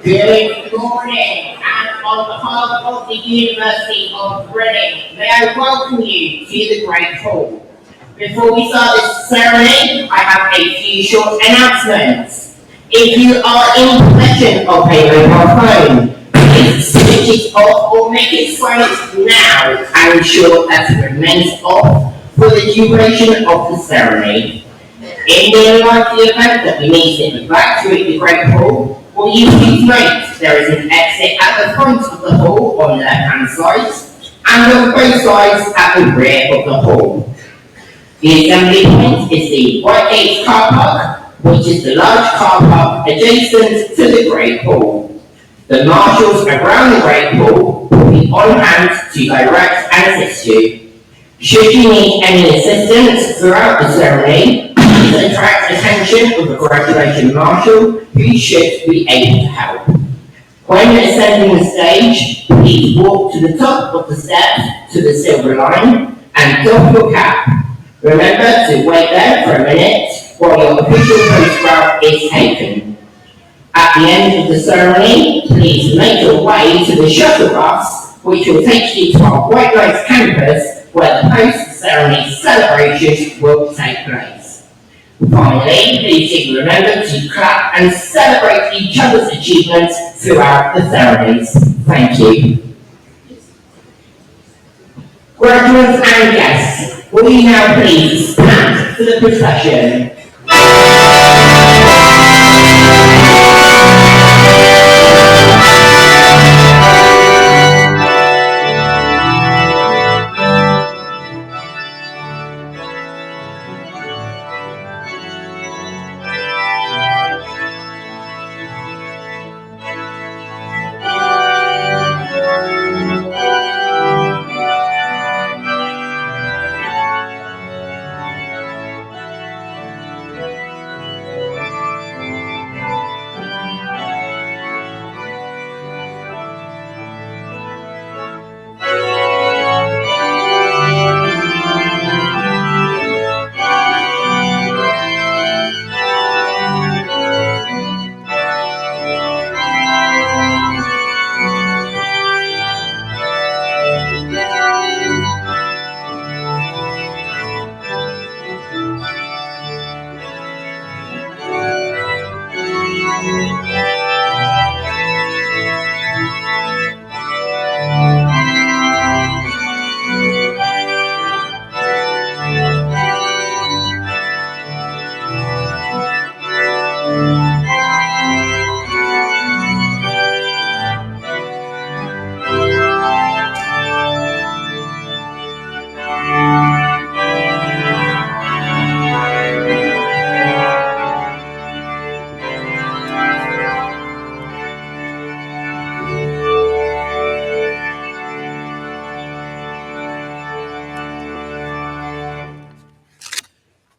Good morning, and on behalf of the University of Reading, may I welcome you to the Great Hall. Before we start this ceremony, I have a few short announcements. If you are in possession of a mobile phone, please switch it off or make it silent now and ensure that it remains off for the duration of the ceremony. In the unlikely event that we need to evacuate the Great Hall, or use these rates, there is an exit at the front of the hall on the left-hand side, and on both sides at the rear of the hall. The assembly point is the Whitegate car park, which is the large car park adjacent to the Great Hall. The marshals around the Great Hall will be on hand to direct and assist you. Should you need any assistance throughout the ceremony, please attract attention addition of a graduation marshal who should be able to help. When ascending the stage, please walk to the top of the steps to the silver line and doff your cap. Remember to wait there for a minute while your official photograph is taken. At the end of the ceremony, please make your way to the shuttle bus, which will take you to our White Lights campus where the post-ceremony celebrations will take place. Finally, please do remember to clap and celebrate each other's achievements throughout the ceremonies. Thank you. Graduates and guests, will you now please stand for the procession?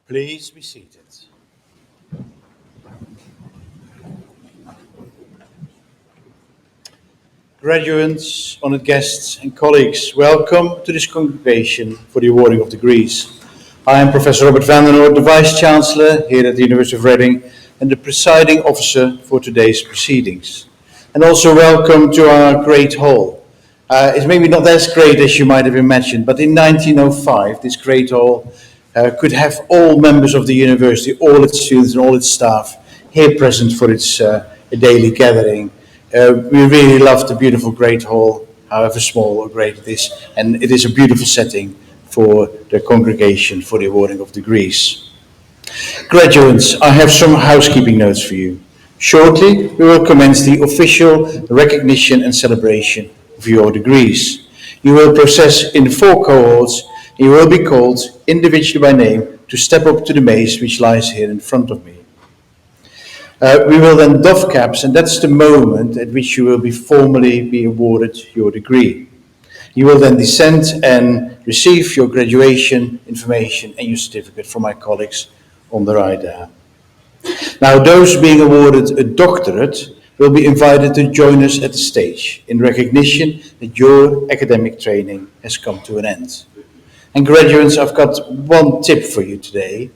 Please be seated. Graduates, honored guests and colleagues, welcome to this congregation for the awarding of degrees. I am Professor Robert van den Noord, the Vice Chancellor here at the University of Reading and the presiding officer for today's proceedings. And also welcome to our Great Hall. It's maybe not as great as you might have imagined, but in 1905 this Great Hall could have all members of the university, all its students and all its staff here present for its daily gathering. We really love the beautiful Great Hall, however small or great it is, and it is a beautiful setting for the congregation for the awarding of degrees. Graduates, I have some housekeeping notes for you. Shortly, we will commence the official recognition and celebration of your degrees. You will process in 4 cohorts. You will be called individually by name to step up to the maze which lies here in front of me. We will then doff caps, and that's the moment at which you will be formally awarded your degree. You will then descend and receive your graduation information and your certificate from my colleagues on the right there. Now, those being awarded a doctorate will be invited to join us at the stage in recognition that your academic training has come to an end. And graduates, I've got one tip for you today.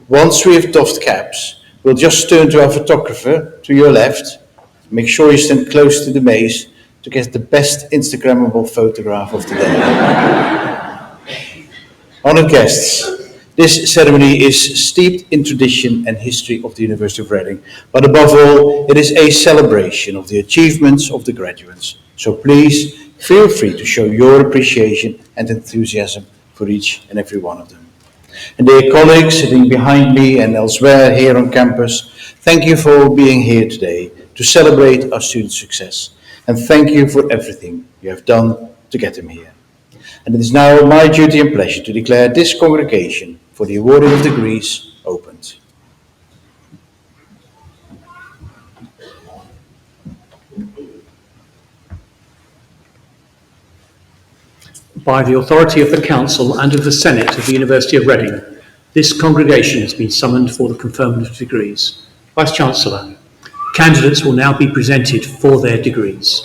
Once we have doffed caps, we'll just turn to our photographer to your left. Make sure you stand close to the maze to get the best Instagrammable photograph of the day. Honored guests, this ceremony is steeped in tradition and history of the University of Reading, but above all, it is a celebration of the achievements of the graduates. So please feel free to show your appreciation and enthusiasm for each and every one of them. And dear colleagues sitting behind me and elsewhere here on campus, thank you for being here today to celebrate our students' success. And thank you for everything you have done to get them here. And it is now my duty and pleasure to declare this congregation for the awarding of degrees opened. By the authority of the Council and of the Senate of the University of Reading, This congregation has been summoned for the conferment of degrees. Vice-Chancellor, candidates will now be presented for their degrees.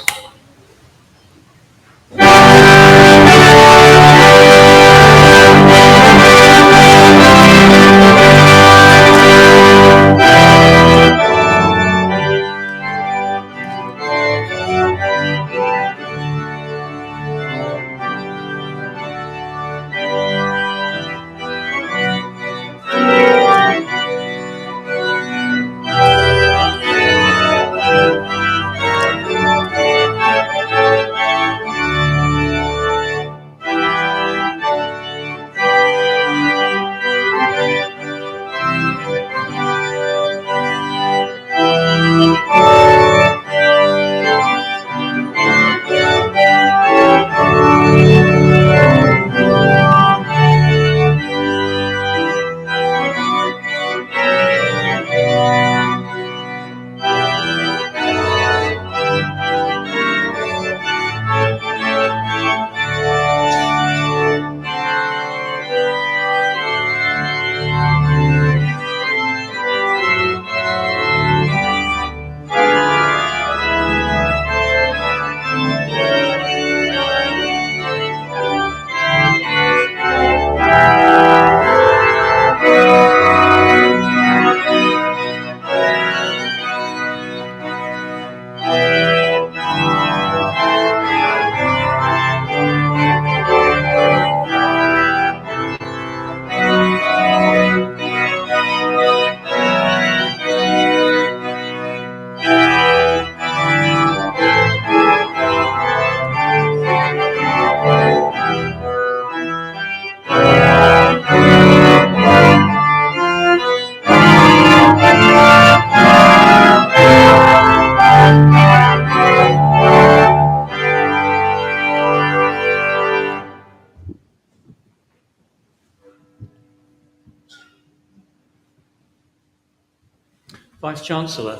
Vice-Chancellor,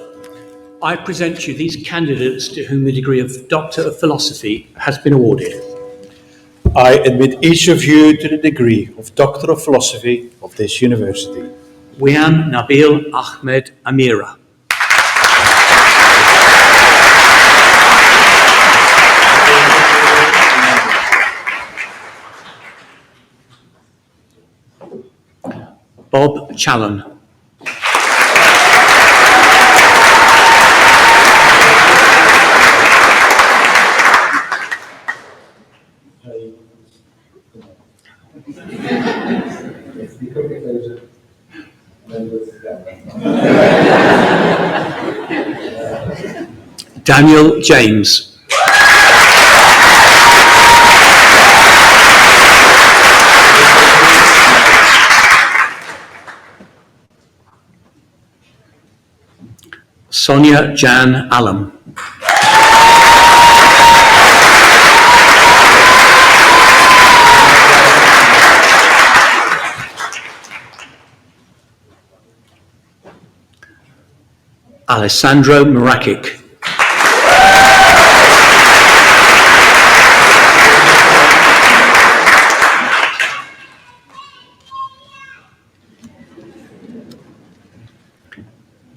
I present you these candidates to whom the degree of Doctor of Philosophy has been awarded. I admit each of you to the degree of Doctor of Philosophy of this university. Wian Nabil Ahmed Amira. Bob Challen. Daniel James. Sonia Jan Allam. Alessandro Marakic.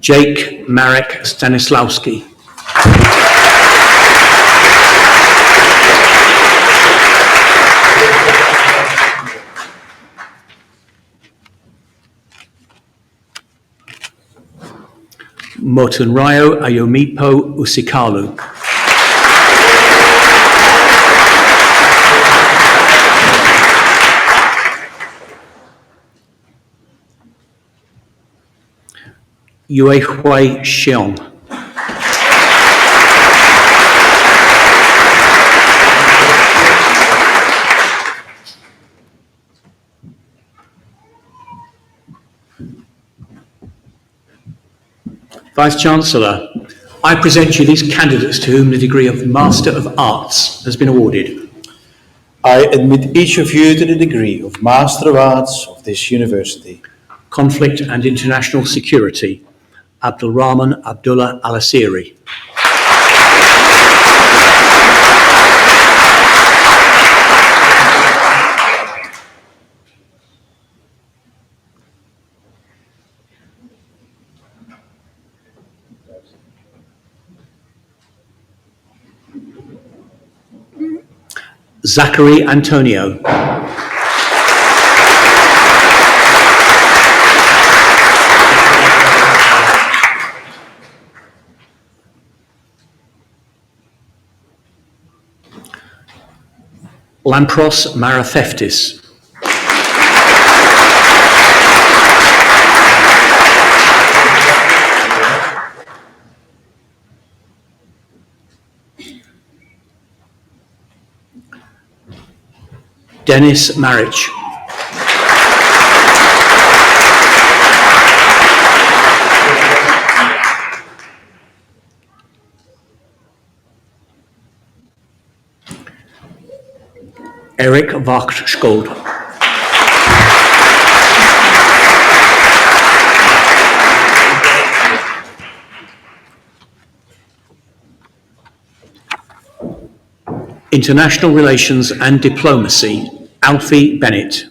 Jake Marek Stanislawski. Motunrayo Ayomipo Usikalu. Yuehui Xiong. Vice-Chancellor, I present you these candidates to whom the degree of Master of Arts has been awarded. I admit each of you to the degree of Master of Arts of this university. Conflict and International Security, Abdulrahman Abdullah Al-Asiri. Zachary Antonio. Lampros Maratheftis. Dennis Marich. Eric Wachtskold. International Relations and Diplomacy, Alfie Bennett.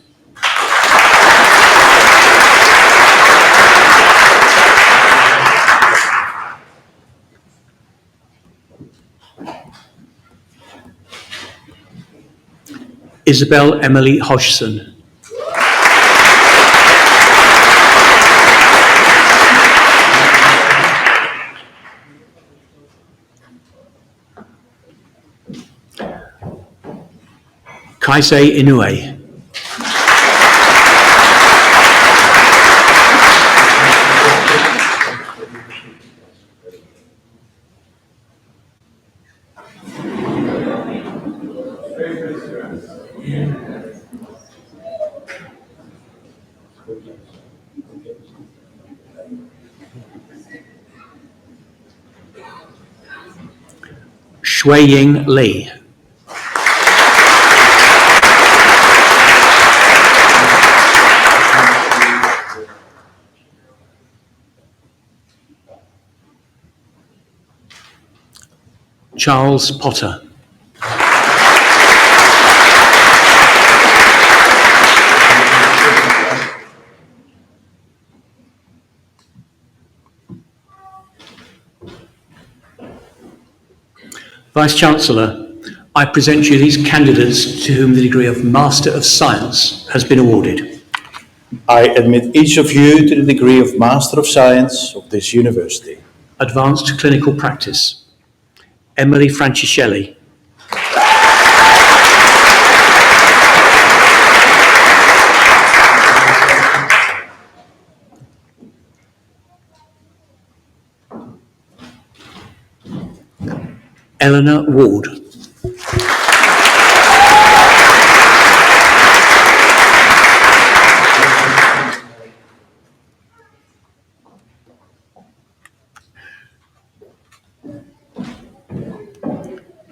Isabel Emily Hodgson. Kaisei Inoue. Shui-Ying Li. Charles Potter. Vice-Chancellor, I present you these candidates to whom the degree of Master of Science has been awarded. I admit each of you to the degree of Master of Science of this university. Advanced Clinical Practice, Emily Francischelli. Eleanor Ward.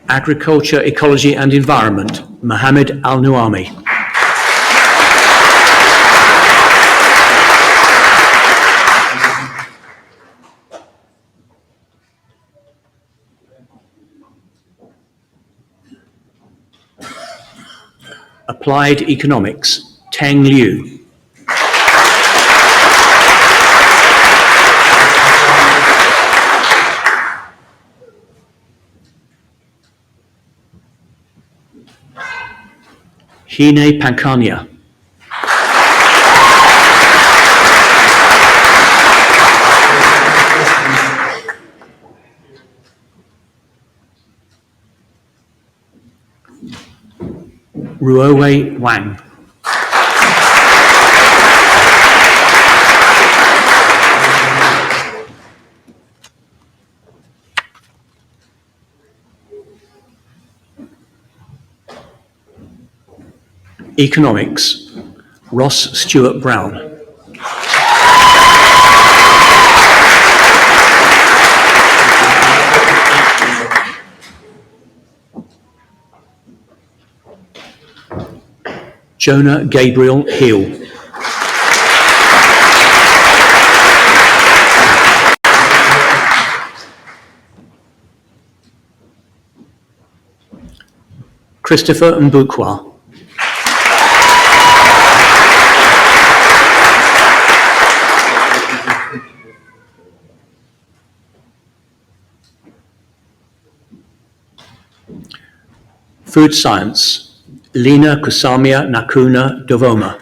Agriculture, Ecology and Environment, Mohammed Al-Nuami. Applied Economics, Teng Liu. Hine Pankania. Ruowei Wang. Economics, Ross Stewart Brown. Jonah Gabriel Hill. Christopher Mbukwa. Food Science, Lina Kusamia Nakuna Dovoma.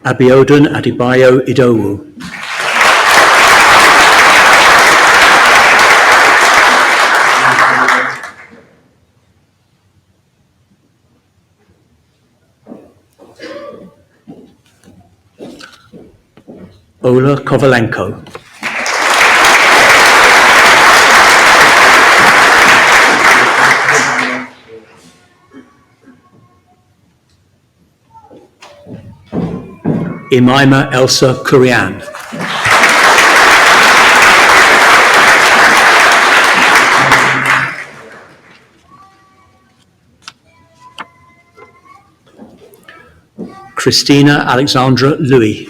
Abiodun Adebayo Idowu. Ola Kovalenko. Imaima Elsa Kurian. Christina Alexandra Louis.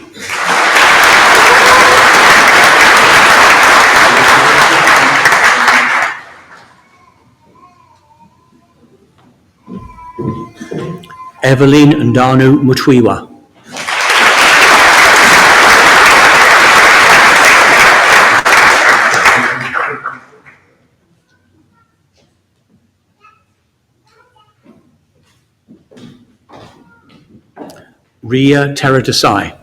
Evelyn Ndanu Mutwiwa. Ria Teradasai.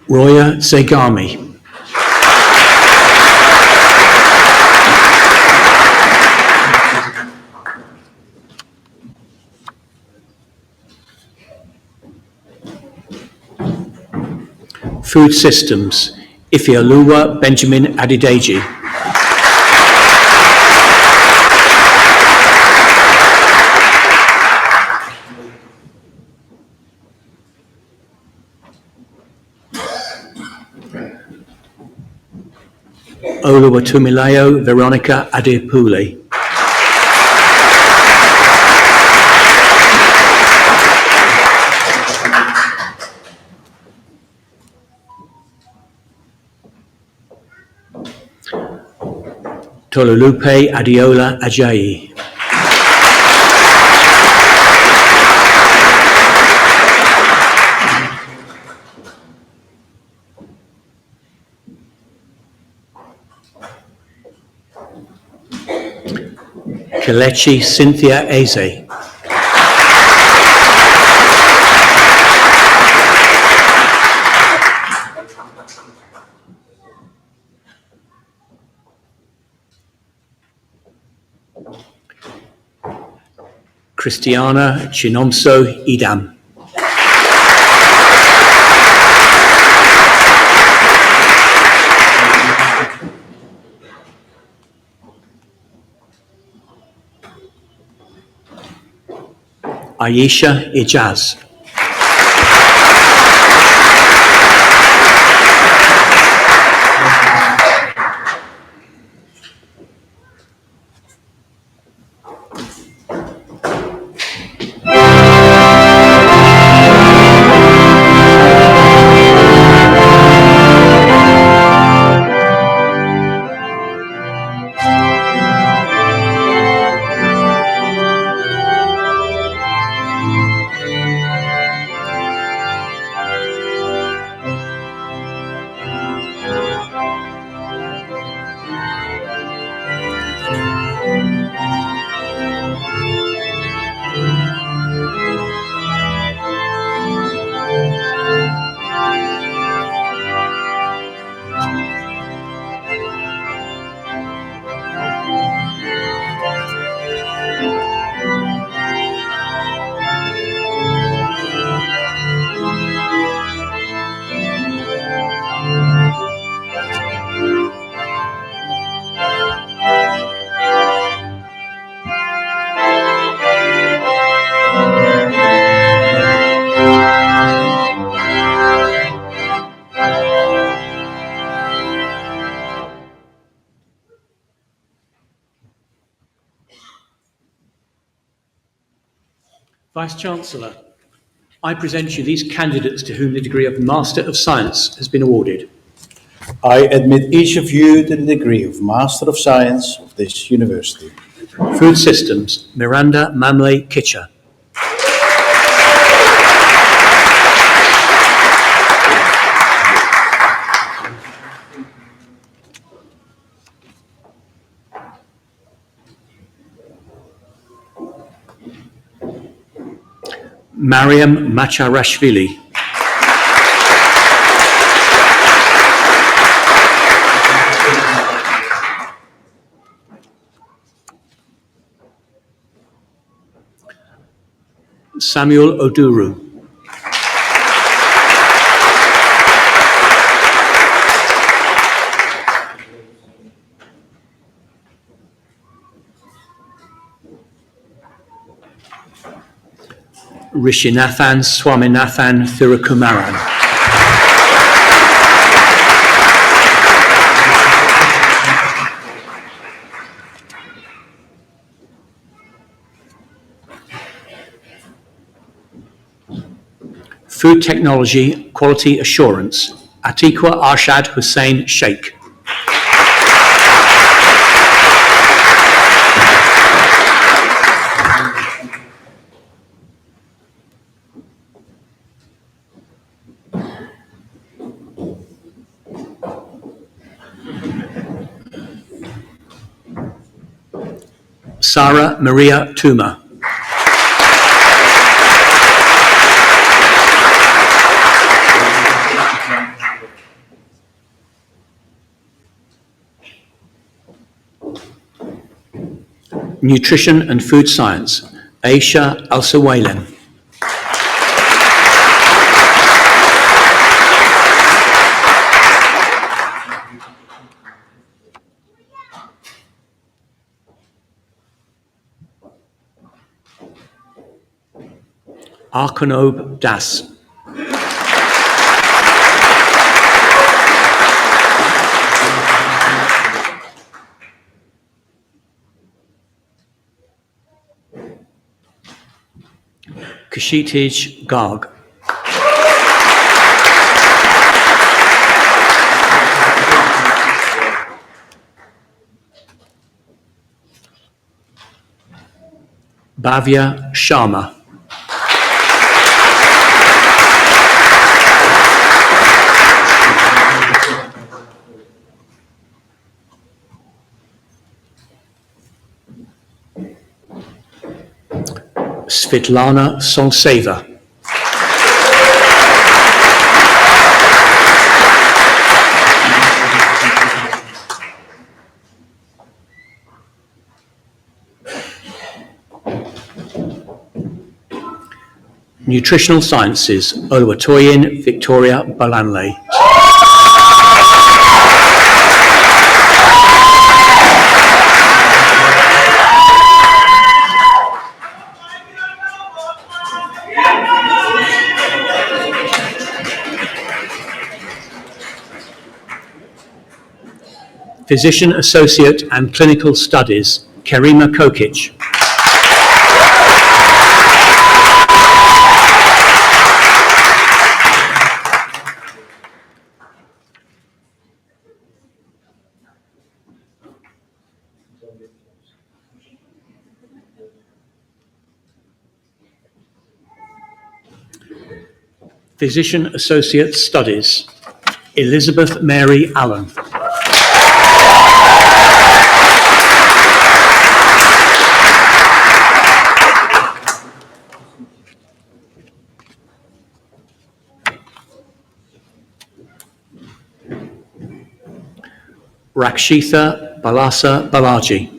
Roya Zegami. Food Systems, Ifeoluwa Benjamin Adedeji. Oluwatumilayo Veronica Adepule. Tololupe Adiola Ajayi. Kelechi Cynthia Eze. Christiana Chinomso Idam. Aisha Ijaz. Vice-Chancellor, I present you these candidates to whom the degree of Master of Science has been awarded. I admit each of you to the degree of Master of Science of this university. Food Systems, Miranda Mamley Kitcher. Mariam Macharashvili. Samuel Oduru. Rishinathan Swaminathan Thirukumaran. Food Technology Quality Assurance, Atiqua Arshad Hussain Sheikh. Sarah Maria Tuma. Nutrition and Food Science, Aisha Al-Sawailen. Arkonob Das. Kashitij Garg. Bhavya Sharma. Svetlana Solseva. Nutritional Sciences, Oluwatoyin Victoria Balanle. Physician Associate and Clinical Studies, Kerima Kokic. Physician Associate Studies, Elizabeth Mary Allen. Rakshitha Balasa Balaji.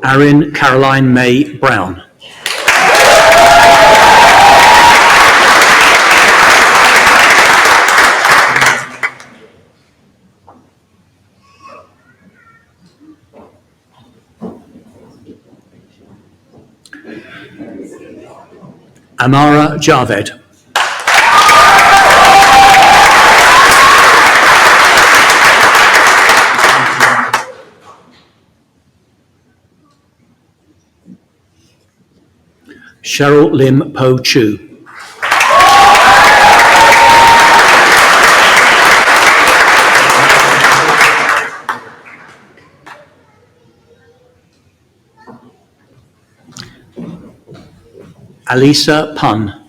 Erin Caroline May Brown. Amara Javed. Cheryl Lim Po Chu. Alisa Pun.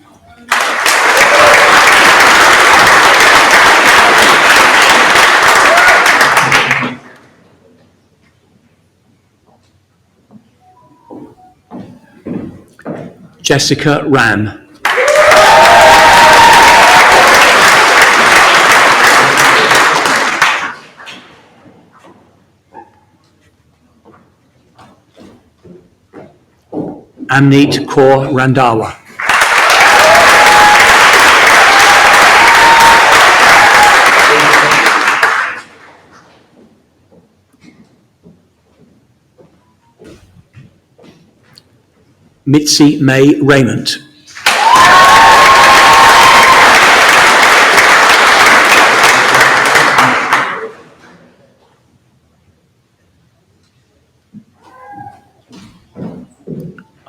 Jessica Ram. Amneet Kaur Randhawa. Mitzi May Raymond.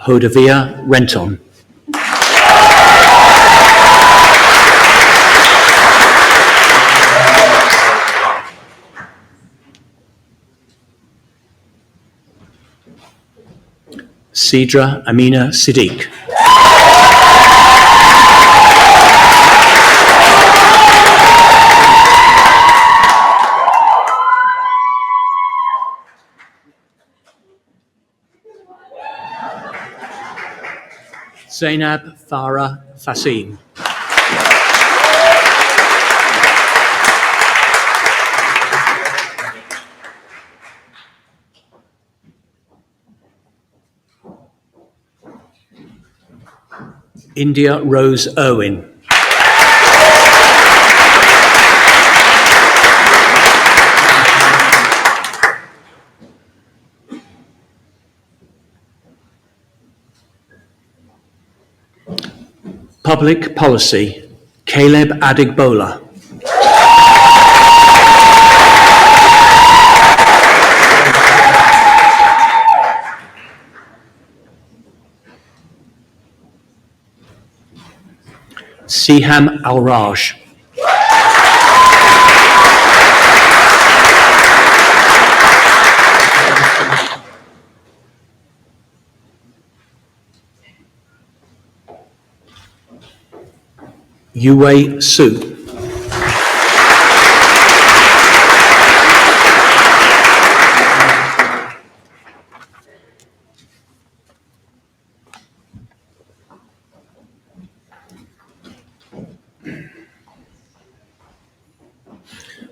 Hodavia Renton. Sidra Amina Siddiq. Zainab Farah Fasim. India Rose Irwin. Public Policy, Caleb Adigbola. Siham Al-Raj. Yue Su.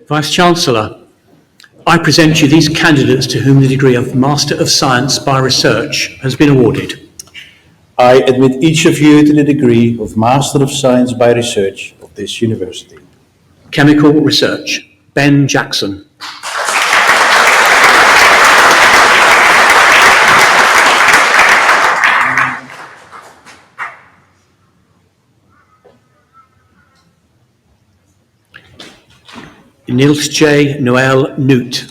Vice-Chancellor, I present you these candidates to whom the degree of Master of Science by Research has been awarded. I admit each of you to the degree of Master of Science by Research of this university. Chemical Research, Ben Jackson. Nils J. Noel Newt.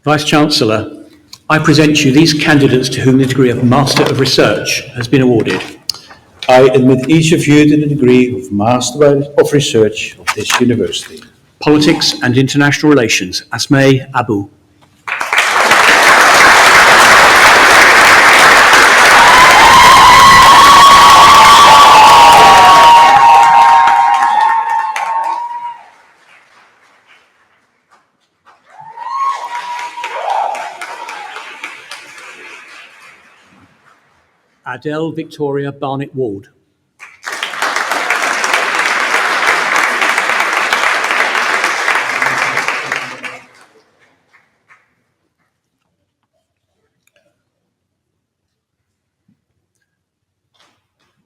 Vice-Chancellor, I present you these candidates to whom the degree of Master of Research has been awarded. I admit each of you to the degree of Master of Research of this university. Politics and International Relations, Asmay Abu. Adele Victoria Barnett Ward.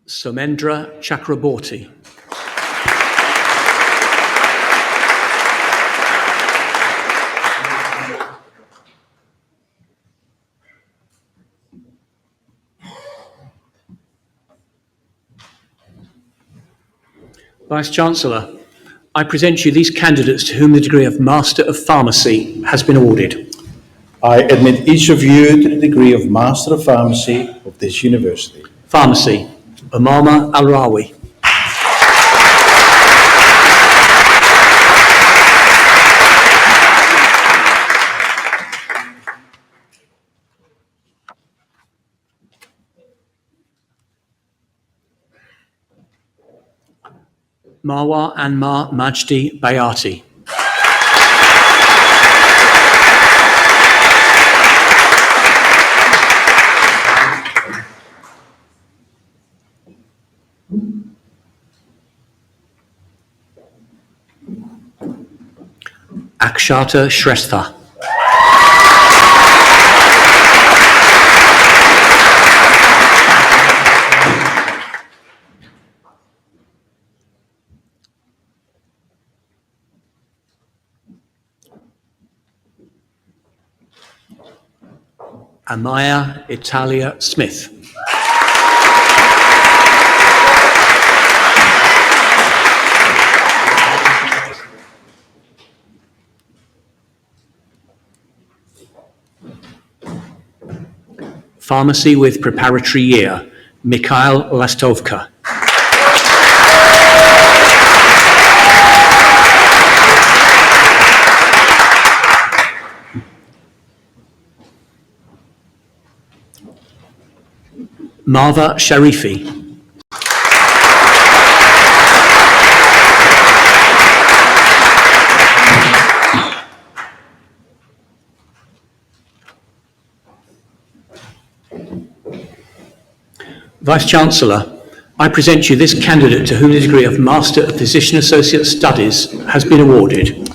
Somendra Chakraborty. Vice-Chancellor, I present you these candidates to whom the degree of Master of Pharmacy has been awarded. I admit each of you to the degree of Master of Pharmacy of this university. Pharmacy, Umama Al-Rawi. Marwa Anmar Majdi Bayati. Akshata Shrestha. Amaya Italia Smith. Pharmacy with preparatory year, Mikhail Lastovka. Marva Sharifi. Vice-Chancellor, I present you this candidate to whom the degree of Master of Physician Associate Studies has been awarded.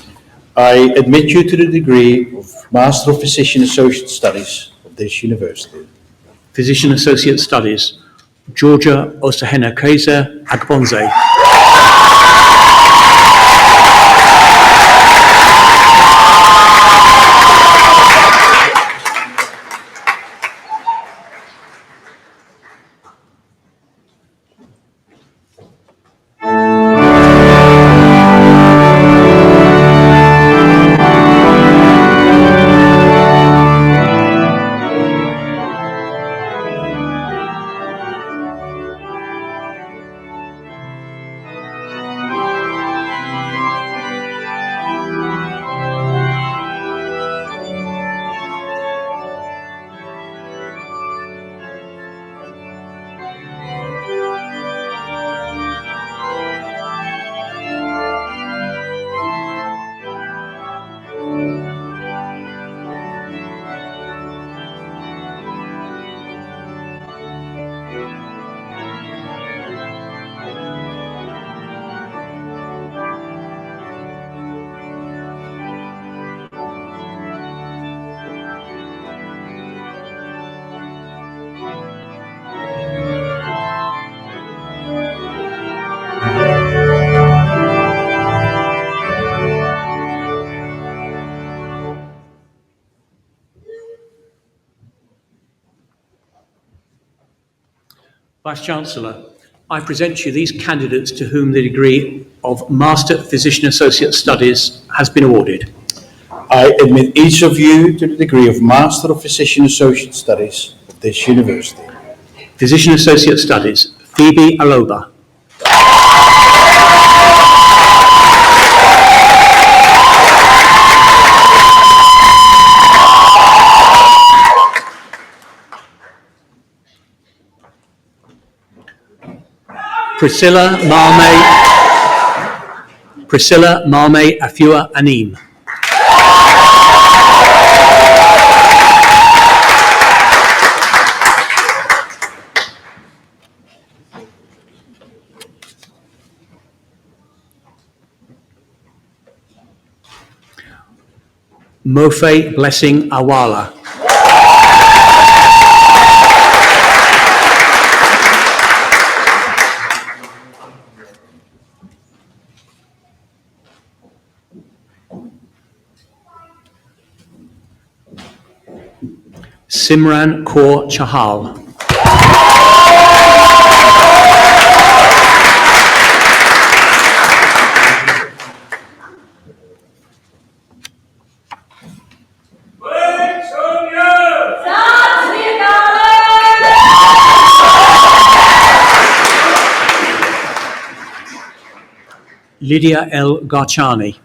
I admit you to the degree of Master of Physician Associate Studies of this university. Physician Associate Studies, Georgia Osahena Kaiser Agbonze. Vice-Chancellor, I present you these candidates to whom the degree of Master of Physician Associate Studies has been awarded. I admit each of you to the degree of Master of Physician Associate Studies of this university. Physician Associate Studies, Phoebe Aloba. Priscilla Marme Afua Anim. Mofe Blessing Awala. Simran Kaur Chahal. Lydia L. Garchani.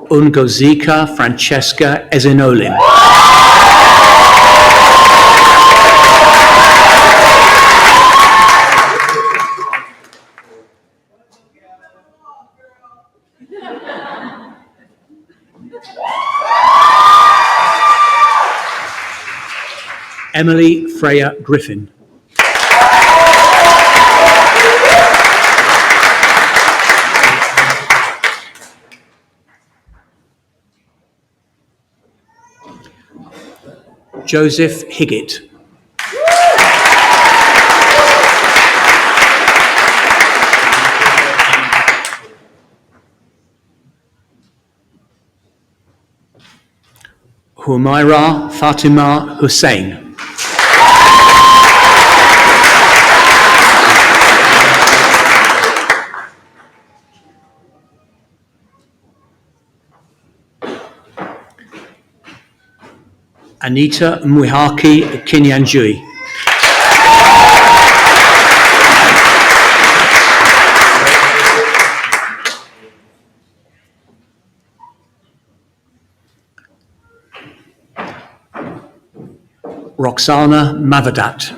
Ungozika Francesca Ezinolin. Emily Freya Griffin. Joseph Higgett. Humaira Fatima Hussain. Anita Muihaki Kinyanjui. Roxana Mavadat.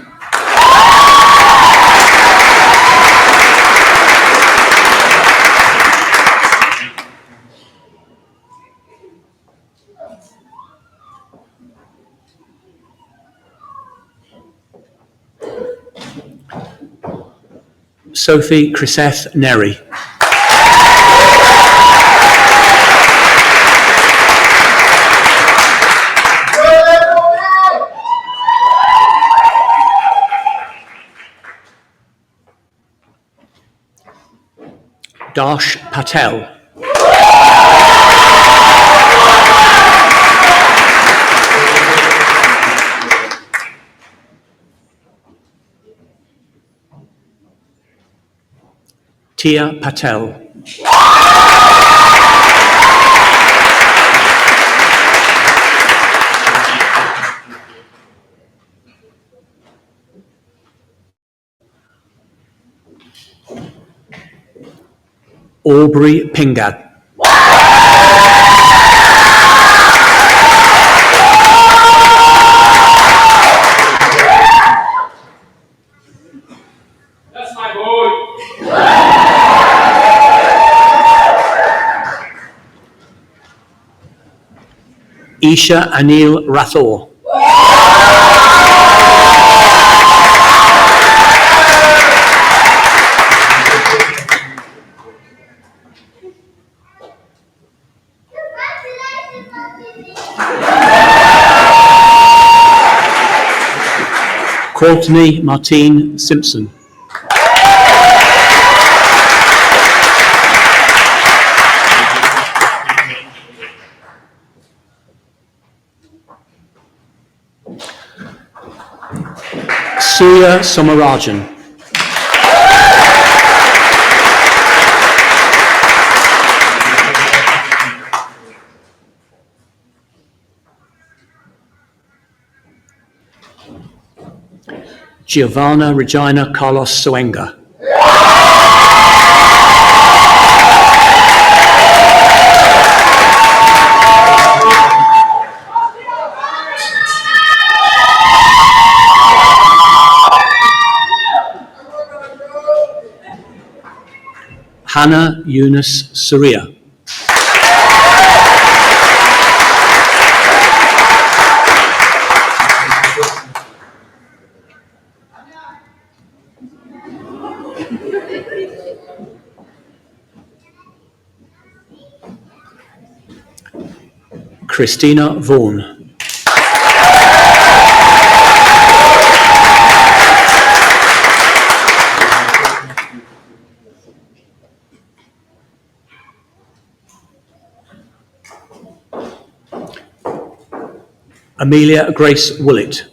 Sophie Chriseth Neri. Darsh Patel. Tia Patel. Aubrey Pingad. That's my boy. Isha Anil Rathore. Courtney Martine Simpson. Surya Somarajan. Giovanna Regina Carlos Soenga. Hannah Yunus Surya. Christina Vaughan. Amelia Grace Willett.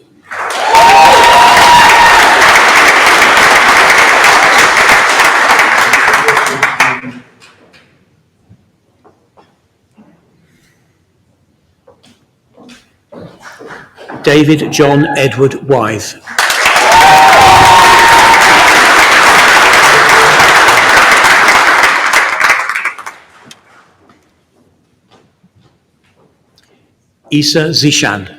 David John Edward Wythe. Isa Zishan.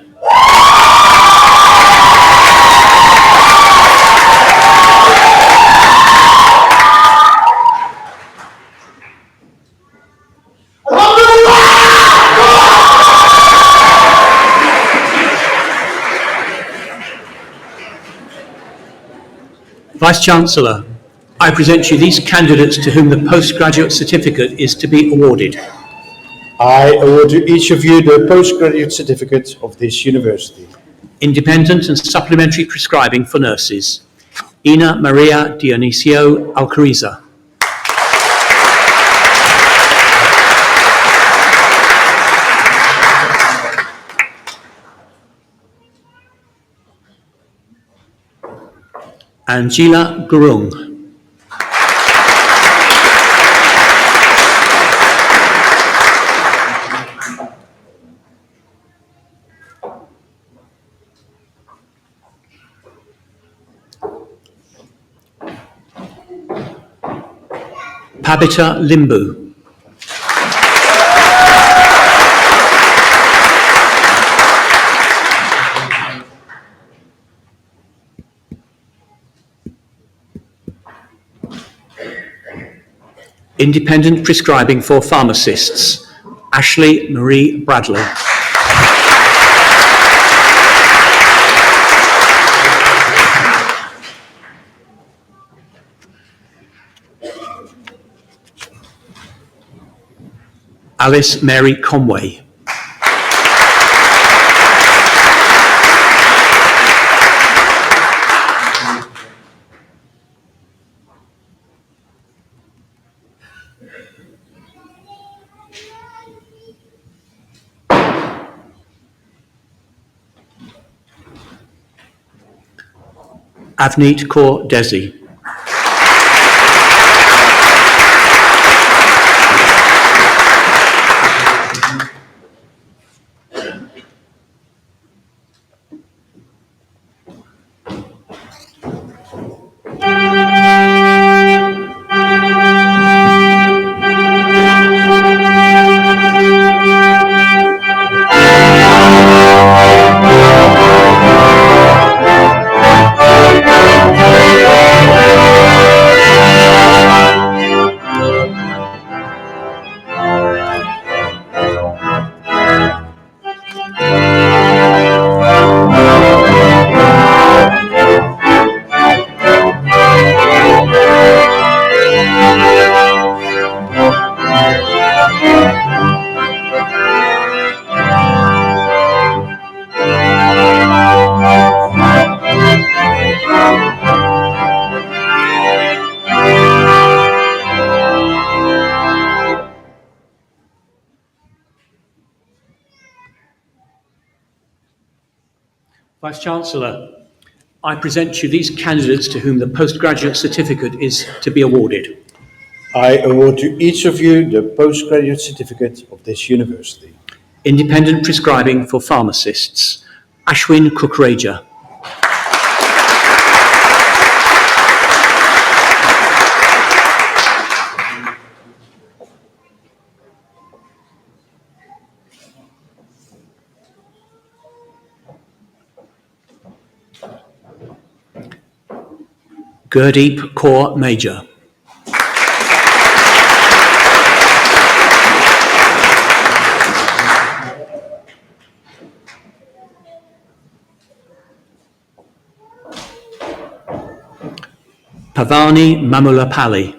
Vice-Chancellor, I present you these candidates to whom the postgraduate certificate is to be awarded. I award to each of you the postgraduate certificate of this university. Independent and supplementary prescribing for nurses. Ina Maria Dionisio Alcariza. Angela Gurung. Pabita Limbu. Independent prescribing for pharmacists. Ashley Marie Bradley. Alice Mary Conway. Avneet Kaur Desi. Vice-Chancellor, I present you these candidates to whom the postgraduate certificate is to be awarded. I award to each of you the postgraduate certificate of this university. Independent prescribing for pharmacists. Ashwin Kukreja. Gurdeep Kaur Major. Pavani Mamulapalli.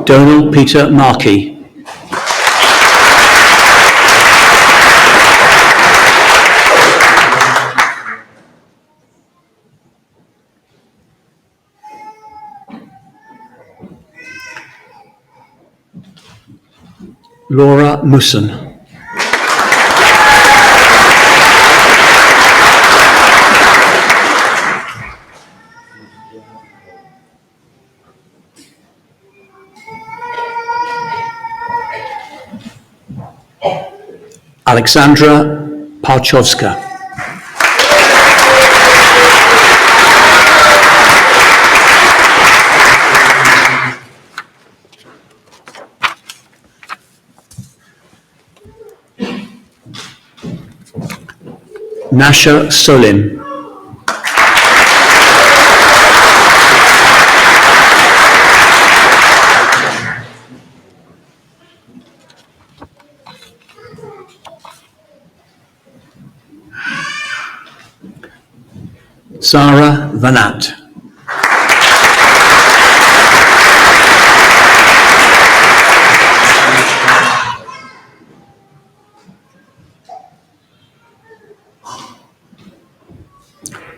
Donald Peter Markey. Laura Musson. Alexandra Parchowska. Nasha Solim. Sarah Vanat.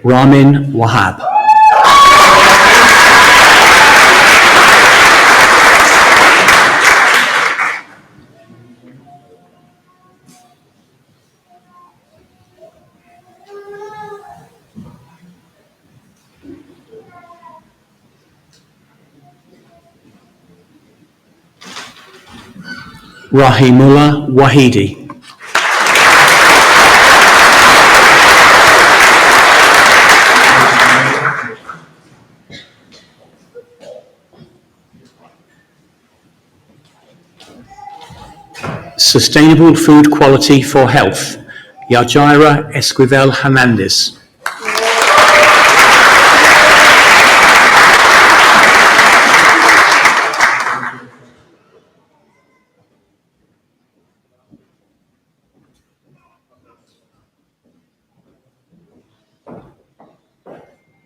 Ramin Wahab. Rahimullah Wahidi. Sustainable Food Quality for Health, Yajaira Esquivel Hernandez.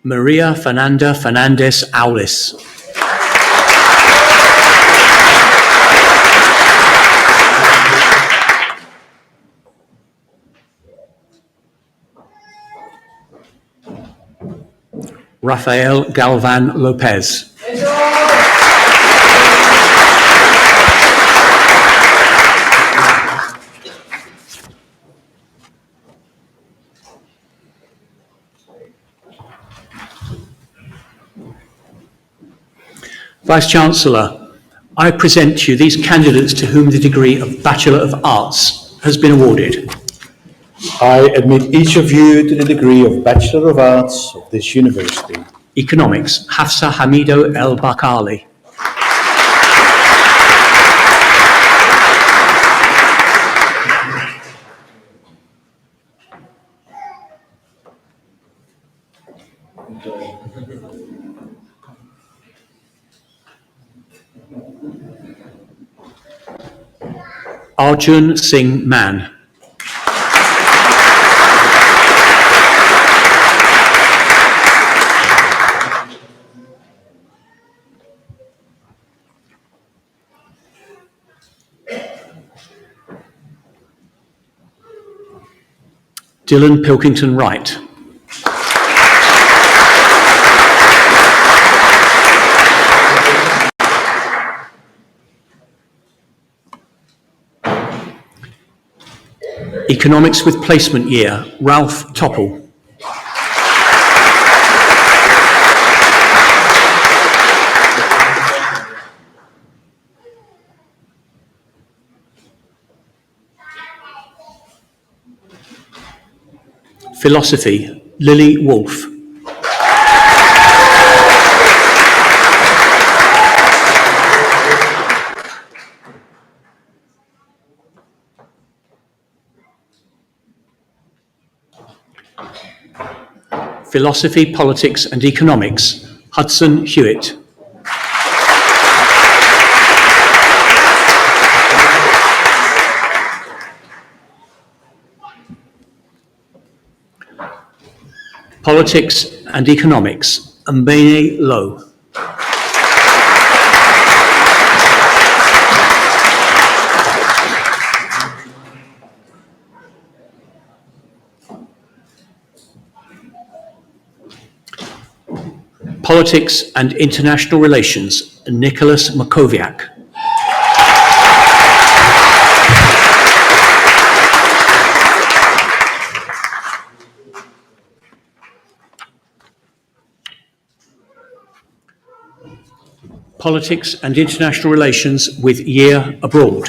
Maria Fernanda Fernandez Aulis. Rafael Galvan Lopez. Vice-Chancellor, I present to you these candidates to whom the degree of Bachelor of Arts has been awarded. I admit each of you to the degree of Bachelor of Arts of this university. Economics, Hafsa Hamido El Bakali. Arjun Singh Man. Dylan Pilkington Wright. Economics with Placement Year, Ralph Topple. Philosophy, Lily Wolfe. Philosophy, Politics and Economics, Hudson Hewitt. Politics and Economics, Mbene Lowe. Politics and International Relations, Nicholas Makowiak. Politics and International Relations with Year Abroad,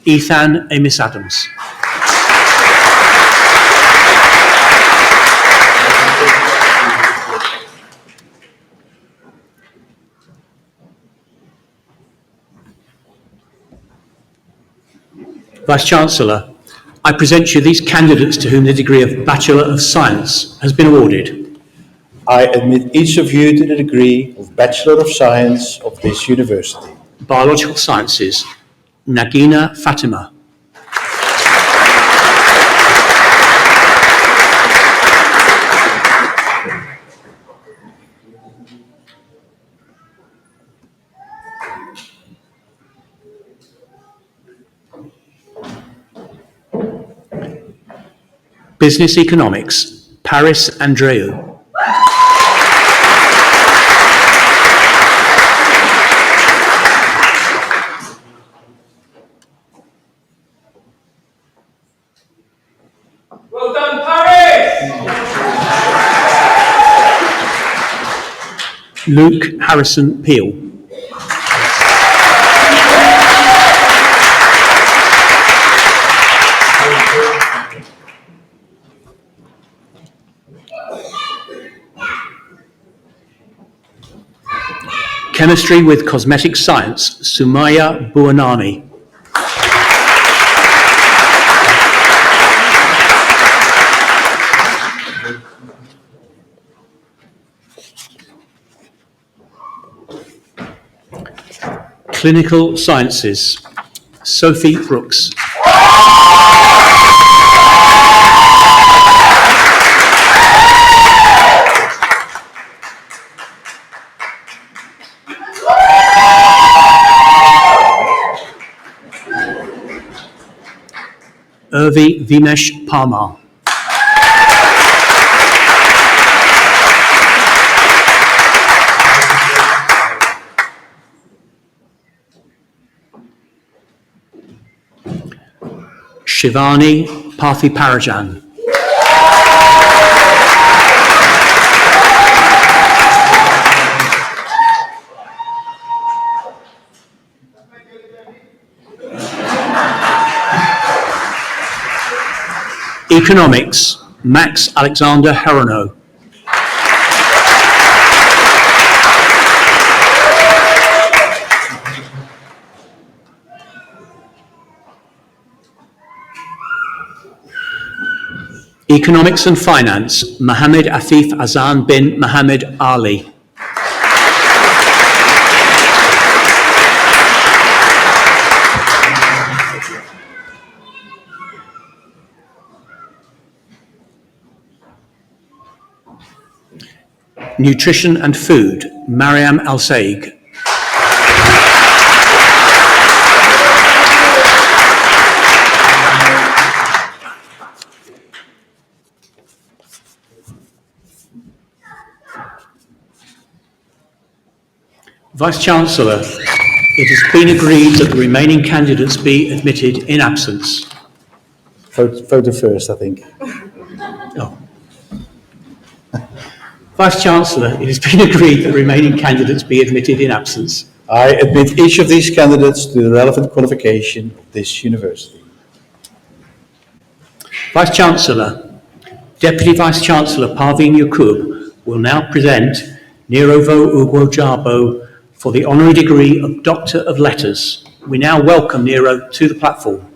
Ethan Amos Adams. Vice-Chancellor, I present you these candidates to whom the degree of Bachelor of Science has been awarded. I admit each of you to the degree of Bachelor of Science of this university. Biological Sciences, Nagina Fatima. Business Economics, Paris Andreu. Well done, Paris! Luke Harrison Peel. Chemistry with Cosmetic Science, Sumaya Buanani. Clinical Sciences, Sophie Brooks. Urvi Vimesh Parmar. Shivani Parthiparajan. Economics, Max Alexander Herono. Economics and Finance, Mohammed Afif Azan bin Mohammed Ali. Nutrition and Food, Mariam Al-Saig. Vice-Chancellor, it has been agreed that the remaining candidates be admitted in absence. Photo first, I think. Oh. Vice-Chancellor, it has been agreed that the remaining candidates be admitted in absence. I admit each of these candidates to the relevant qualification of this university. Vice-Chancellor, Deputy Vice-Chancellor Parveen Yaqub will now present Nero Ughwujabo for the honorary degree of Doctor of Letters. We now welcome Nero to the platform.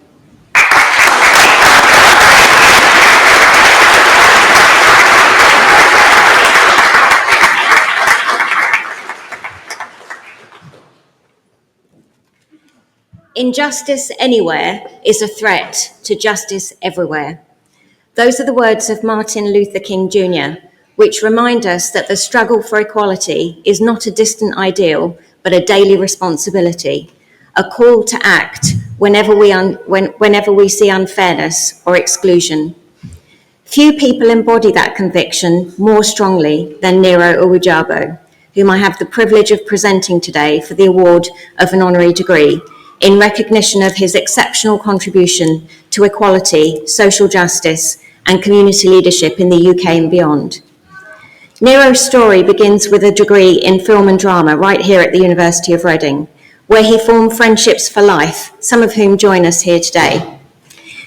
Injustice anywhere is a threat to justice everywhere. Those are the words of Martin Luther King Jr., which remind us that the struggle for equality is not a distant ideal, but a daily responsibility, a call to act whenever we see unfairness or exclusion. Few people embody that conviction more strongly than Nero Ughwujabo, whom I have the privilege of presenting today for the award of an honorary degree in recognition of his exceptional contribution to equality, social justice, and community leadership in the UK and beyond. Nero's story begins with a degree in film and drama right here at the University of Reading, where he formed friendships for life, some of whom join us here today.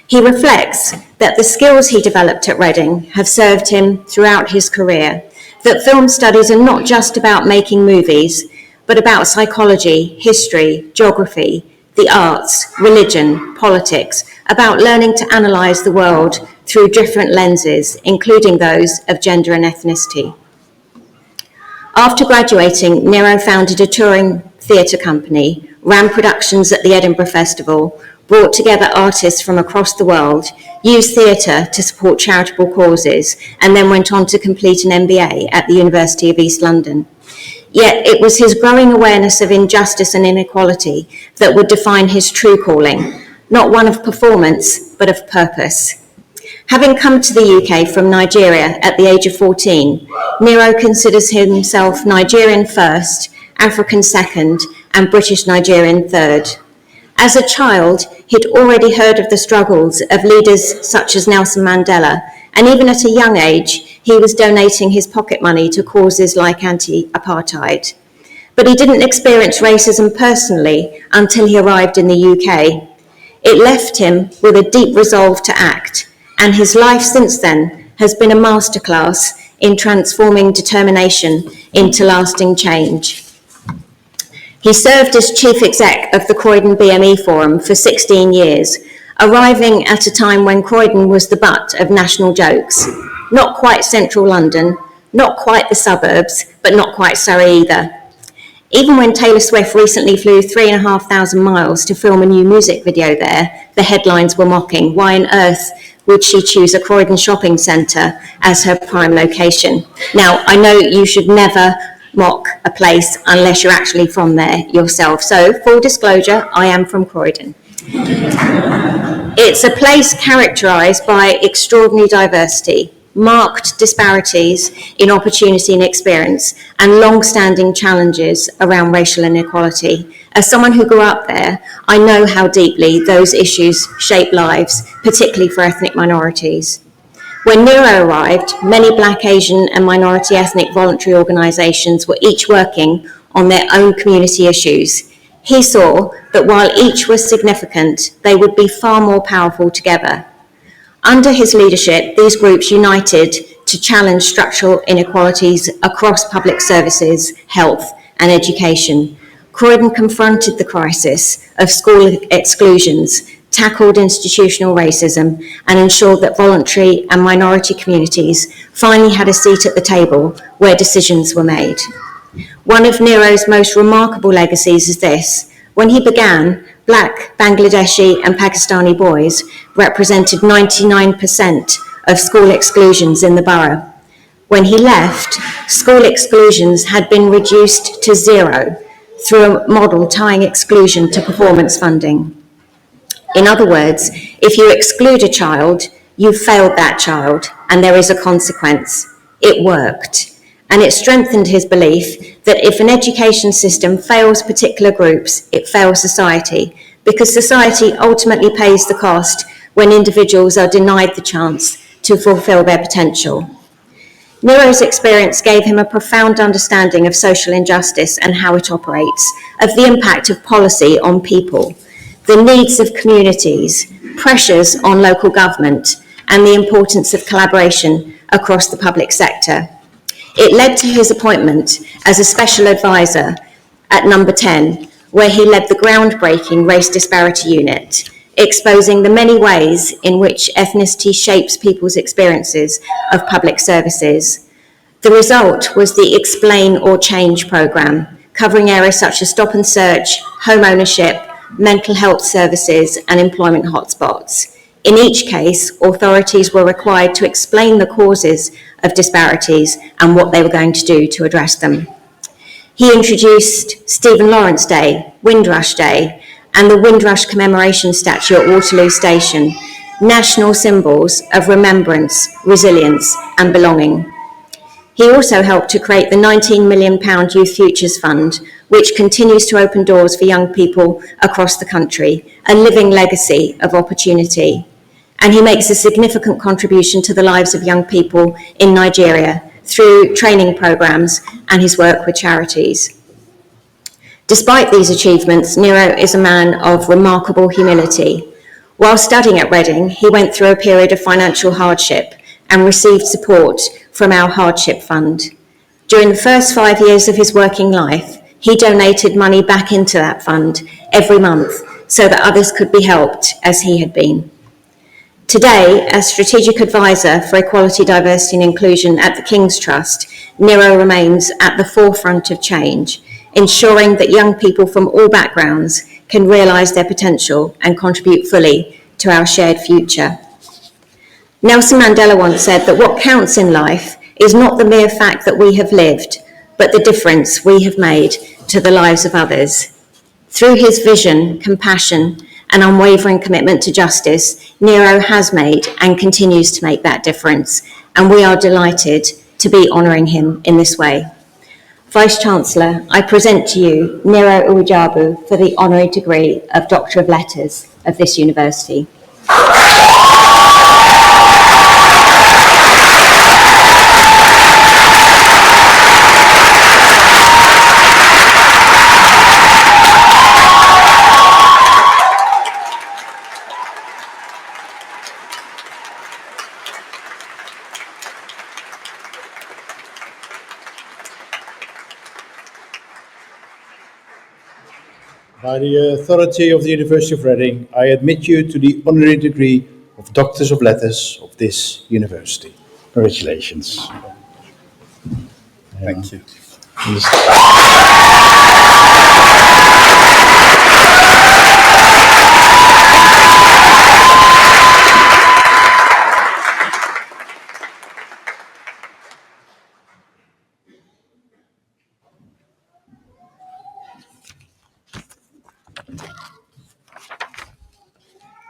He reflects that the skills he developed at Reading have served him throughout his career, that film studies are not just about making movies, but about psychology, history, geography, the arts, religion, politics, about learning to analyse the world through different lenses, including those of gender and ethnicity. After graduating, Nero founded a touring theatre company, ran productions at the Edinburgh Festival, brought together artists from across the world, used theatre to support charitable causes, and then went on to complete an MBA at the University of East London. Yet it was his growing awareness of injustice and inequality that would define his true calling, not one of performance, but of purpose. Having come to the UK from Nigeria at the age of 14, Nero considers himself Nigerian first, African second, and British Nigerian third. As a child, he'd already heard of the struggles of leaders such as Nelson Mandela, and even at a young age, he was donating his pocket money to causes like anti-apartheid. But he didn't experience racism personally until he arrived in the UK. It left him with a deep resolve to act, and his life since then has been a masterclass in transforming determination into lasting change. He served as chief exec of the Croydon BME Forum for 16 years, arriving at a time when Croydon was the butt of national jokes. Not quite central London, not quite the suburbs, but not quite Surrey either. Even when Taylor Swift recently flew 3,500 miles to film a new music video there, the headlines were mocking. Why on earth would she choose a Croydon shopping centre as her prime location? Now, I know you should never mock a place unless you're actually from there yourself. So, full disclosure, I am from Croydon. It's a place characterised by extraordinary diversity, marked disparities in opportunity and experience, and long-standing challenges around racial inequality. As someone who grew up there, I know how deeply those issues shape lives, particularly for ethnic minorities. When Nero arrived, many Black, Asian and minority ethnic voluntary organisations were each working on their own community issues. He saw that while each was significant, they would be far more powerful together. Under his leadership, these groups united to challenge structural inequalities across public services, health and education. Croydon confronted the crisis of school exclusions, tackled institutional racism, and ensured that voluntary and minority communities finally had a seat at the table where decisions were made. One of Nero's most remarkable legacies is this. When he began, Black, Bangladeshi and Pakistani boys represented 99% of school exclusions in the borough. When he left, school exclusions had been reduced to zero through a model tying exclusion to performance funding. In other words, if you exclude a child, you failed that child, and there is a consequence. It worked. And it strengthened his belief that if an education system fails particular groups, it fails society, because society ultimately pays the cost when individuals are denied the chance to fulfill their potential. Nero's experience gave him a profound understanding of social injustice and how it operates, of the impact of policy on people, the needs of communities, pressures on local government, and the importance of collaboration across the public sector. It led to his appointment as a special advisor at Number 10, where he led the groundbreaking Race Disparity Unit, exposing the many ways in which ethnicity shapes people's experiences of public services. The result was the Explain or Change programme, covering areas such as stop and search, home ownership, mental health services, and employment hotspots. In each case, authorities were required to explain the causes of disparities and what they were going to do to address them. He introduced Stephen Lawrence Day, Windrush Day, and the Windrush Commemoration Statue at Waterloo Station, national symbols of remembrance, resilience, and belonging. He also helped to create the £19 million Youth Futures Fund, which continues to open doors for young people across the country, a living legacy of opportunity. And he makes a significant contribution to the lives of young people in Nigeria through training programmes and his work with charities. Despite these achievements, Nero is a man of remarkable humility. While studying at Reading, he went through a period of financial hardship and received support from our hardship fund. During the first 5 years of his working life, he donated money back into that fund every month so that others could be helped as he had been. Today, as Strategic Advisor for Equality, Diversity and Inclusion at the King's Trust, Nero remains at the forefront of change, ensuring that young people from all backgrounds can realise their potential and contribute fully to our shared future. Nelson Mandela once said that what counts in life is not the mere fact that we have lived, but the difference we have made to the lives of others. Through his vision, compassion, and unwavering commitment to justice, Nero has made and continues to make that difference, and we are delighted to be honouring him in this way. Vice-Chancellor, I present to you Nero Ughwujabo for the honorary degree of Doctor of Letters of this university. By the authority of the University of Reading, I admit you to the honorary degree of Doctors of Letters of this university. Congratulations. Thank you.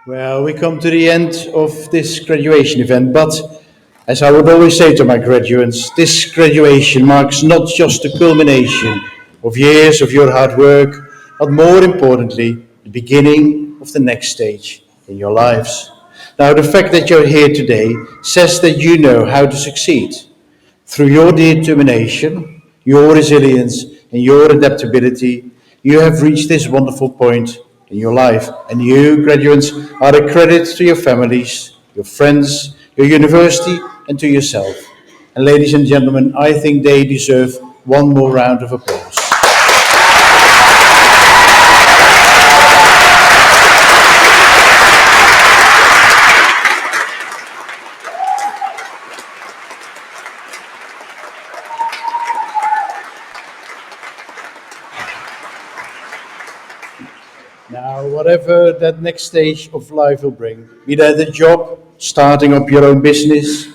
Well, we come to the end of this graduation event, but as I would always say to my graduates, this graduation marks not just the culmination of years of your hard work, but more importantly, the beginning of the next stage in your lives. Now, the fact that you're here today says that you know how to succeed. Through your determination, your resilience, and your adaptability, you have reached this wonderful point in your life. And you, graduates, are a credit to your families, your friends, your university, and to yourself. And ladies and gentlemen, I think they deserve one more round of applause. Now, whatever that next stage of life will bring, be that a job, starting up your own business,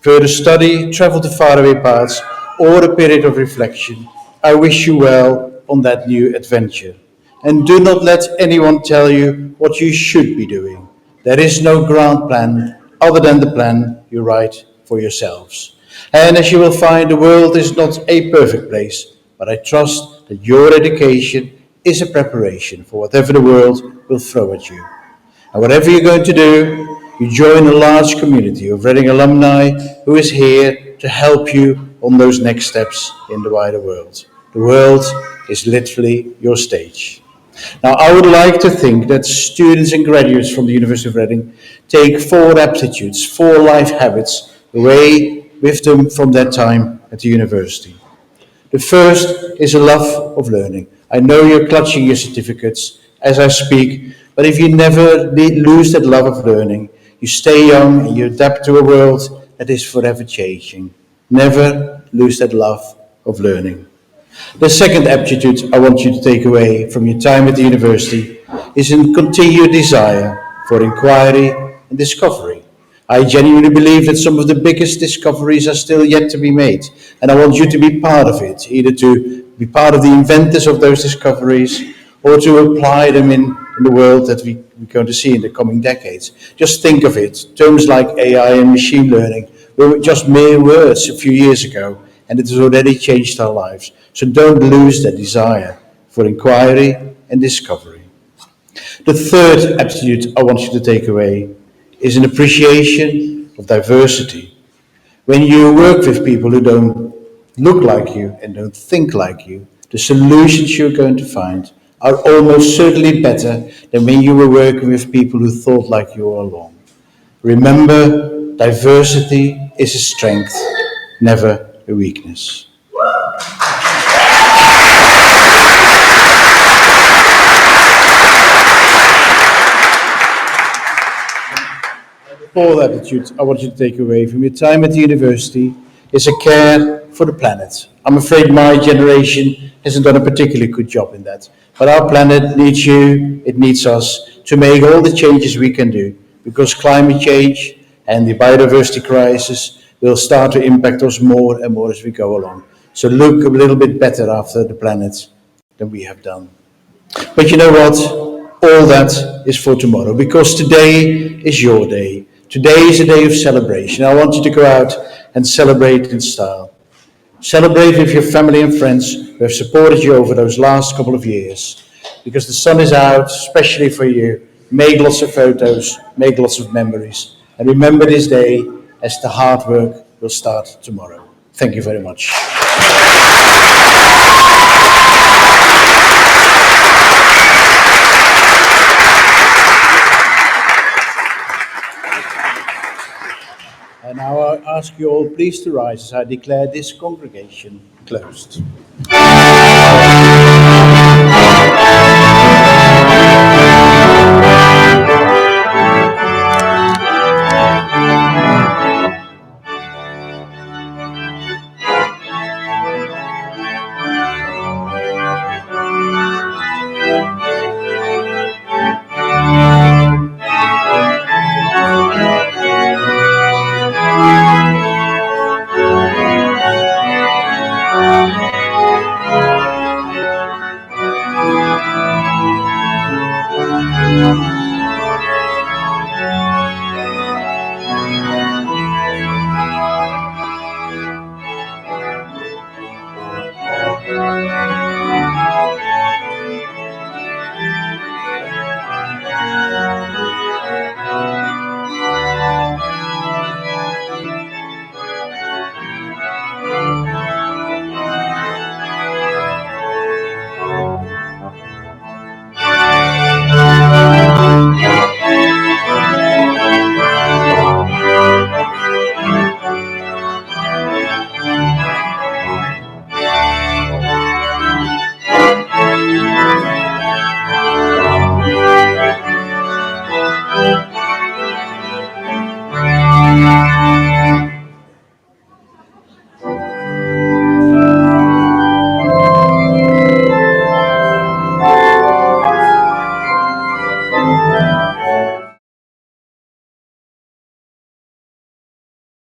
further study, travel to faraway paths, or a period of reflection, I wish you well on that new adventure. And do not let anyone tell you what you should be doing. There is no grand plan other than the plan you write for yourselves. And as you will find, the world is not a perfect place, but I trust that your education is a preparation for whatever the world will throw at you. And whatever you're going to do, you join a large community of Reading alumni who is here to help you on those next steps in the wider world. The world is literally your stage. Now, I would like to think that students and graduates from the University of Reading take 4 aptitudes, 4 life habits away with them from their time at the university. The first is a love of learning. I know you're clutching your certificates as I speak, but if you never lose that love of learning, you stay young and you adapt to a world that is forever changing. Never lose that love of learning. The second aptitude I want you to take away from your time at the university is a continued desire for inquiry and discovery. I genuinely believe that some of the biggest discoveries are still yet to be made, and I want you to be part of it, either to be part of the inventors of those discoveries or to apply them in the world that we're going to see in the coming decades. Just think of it, terms like AI and machine learning were just mere words a few years ago, and it has already changed our lives. So don't lose that desire for inquiry and discovery. The third aptitude I want you to take away is an appreciation of diversity. When you work with people who don't look like you and don't think like you, the solutions you're going to find are almost certainly better than when you were working with people who thought like you all along. Remember, diversity is a strength, never a weakness. All attitude I want you to take away from your time at the university is a care for the planet. I'm afraid my generation hasn't done a particularly good job in that. But our planet needs you, it needs us, to make all the changes we can do, because climate change and the biodiversity crisis will start to impact us more and more as we go along. So look a little bit better after the planet than we have done. But you know what? All that is for tomorrow, because today is your day. Today is a day of celebration. I want you to go out and celebrate in style. Celebrate with your family and friends who have supported you over those last couple of years. Because the sun is out, especially for you. Make lots of photos, make lots of memories. And remember this day as the hard work will start tomorrow. Thank you very much. And now I ask you all please to rise as I declare this congregation closed.